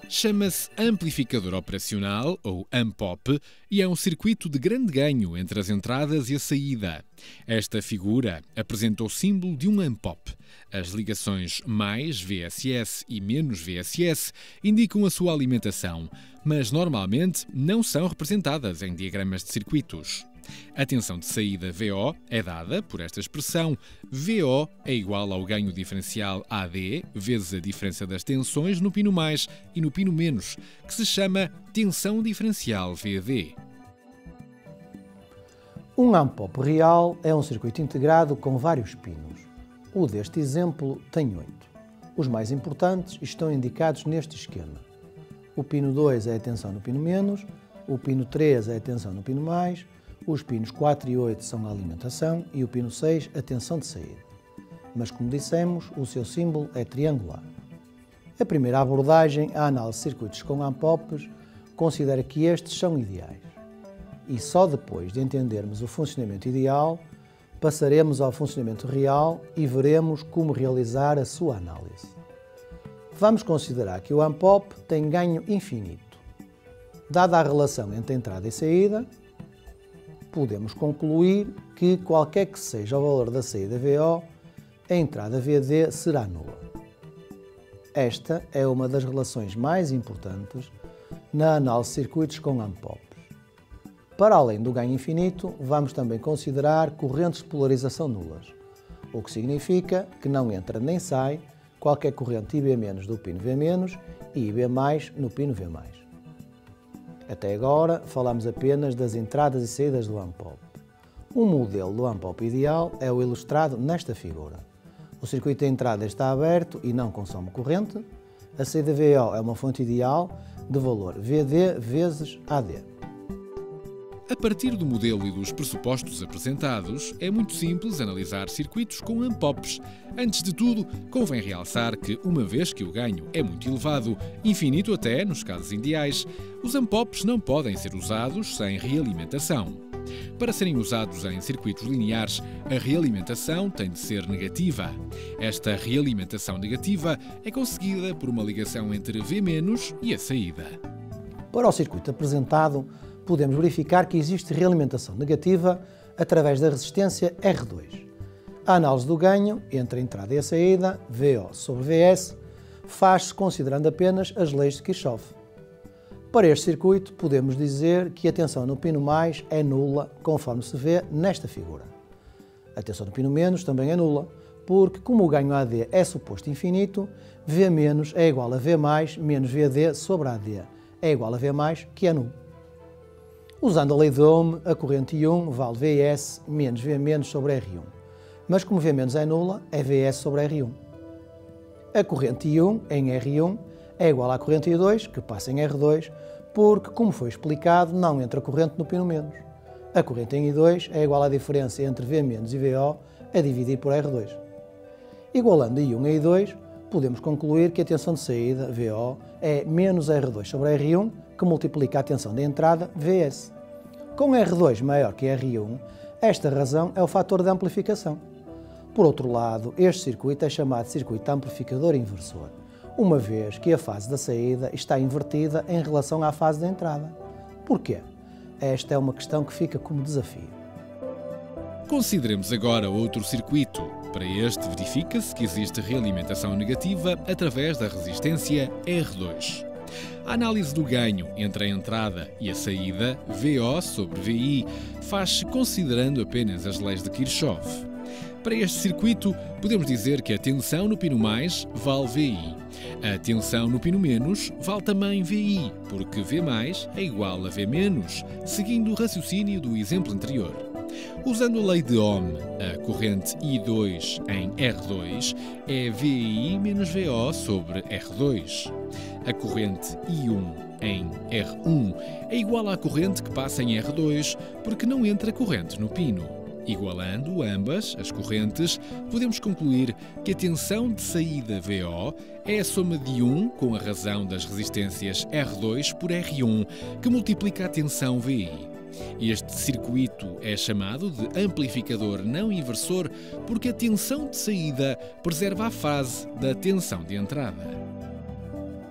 Chama-se amplificador operacional, ou AMPOP, e é um circuito de grande ganho entre as entradas e a saída. Esta figura apresenta o símbolo de um AMPOP. As ligações mais VSS e menos VSS indicam a sua alimentação, mas normalmente não são representadas em diagramas de circuitos. A tensão de saída VO é dada por esta expressão. VO é igual ao ganho diferencial AD vezes a diferença das tensões no pino mais e no pino menos, que se chama tensão diferencial VD. Um AMPOP real é um circuito integrado com vários pinos. O deste exemplo tem 8. Os mais importantes estão indicados neste esquema. O pino 2 é a tensão no pino menos, o pino 3 é a tensão no pino mais, os pinos 4 e 8 são a alimentação e o pino 6 a tensão de saída. Mas, como dissemos, o seu símbolo é triangular. A primeira abordagem, a análise de circuitos com AMPOPs, considera que estes são ideais. E só depois de entendermos o funcionamento ideal, passaremos ao funcionamento real e veremos como realizar a sua análise. Vamos considerar que o AMPOP tem ganho infinito. Dada a relação entre entrada e saída, podemos concluir que, qualquer que seja o valor da saída VO, a entrada VD será nula. Esta é uma das relações mais importantes na análise de circuitos com AMPOPs. Para além do ganho infinito, vamos também considerar correntes de polarização nulas, o que significa que não entra nem sai qualquer corrente IB- do pino V- e IB+ no pino V+. Até agora, falamos apenas das entradas e saídas do AMPOP. Um modelo do AMPOP ideal é o ilustrado nesta figura. O circuito de entrada está aberto e não consome corrente. A saída VO é uma fonte ideal de valor VD vezes AD. A partir do modelo e dos pressupostos apresentados, é muito simples analisar circuitos com AMPOPs. Antes de tudo, convém realçar que, uma vez que o ganho é muito elevado, infinito até nos casos ideais, os AMPOPs não podem ser usados sem realimentação. Para serem usados em circuitos lineares, a realimentação tem de ser negativa. Esta realimentação negativa é conseguida por uma ligação entre V- e a saída. Para o circuito apresentado, podemos verificar que existe realimentação negativa através da resistência R2. A análise do ganho entre a entrada e a saída, VO sobre VS, faz-se considerando apenas as leis de Kirchhoff. Para este circuito, podemos dizer que a tensão no pino mais é nula, conforme se vê nesta figura. A tensão no pino menos também é nula, porque, como o ganho AD é suposto infinito, V- é igual a V+ menos VD sobre AD é igual a V+, que é nulo. Usando a lei de Ohm, a corrente I1 vale VS menos V- sobre R1. Mas como V- é nula, é VS sobre R1. A corrente I1 em R1 é igual à corrente I2, que passa em R2, porque, como foi explicado, não entra corrente no pino menos. A corrente em I2 é igual à diferença entre V- e VO a dividir por R2. Igualando I1 a I2, podemos concluir que a tensão de saída, VO, é menos R2 sobre R1, que multiplica a tensão de entrada, VS. Com R2 maior que R1, esta razão é o fator de amplificação. Por outro lado, este circuito é chamado circuito amplificador inversor, uma vez que a fase da saída está invertida em relação à fase da entrada. Porquê? Esta é uma questão que fica como desafio. Consideremos agora outro circuito. Para este, verifica-se que existe realimentação negativa através da resistência R2. A análise do ganho entre a entrada e a saída, VO sobre VI, faz-se considerando apenas as leis de Kirchhoff. Para este circuito, podemos dizer que a tensão no pino mais vale VI. A tensão no pino menos vale também VI, porque V+ é igual a V-, seguindo o raciocínio do exemplo anterior. Usando a lei de Ohm, a corrente I2 em R2 é VI menos VO sobre R2. A corrente I1 em R1 é igual à corrente que passa em R2, porque não entra corrente no pino. Igualando ambas as correntes, podemos concluir que a tensão de saída VO é a soma de 1 com a razão das resistências R2 por R1, que multiplica a tensão VI. Este circuito é chamado de amplificador não inversor porque a tensão de saída preserva a fase da tensão de entrada.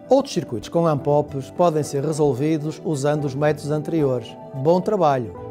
Outros circuitos com AMP-OPs podem ser resolvidos usando os métodos anteriores. Bom trabalho!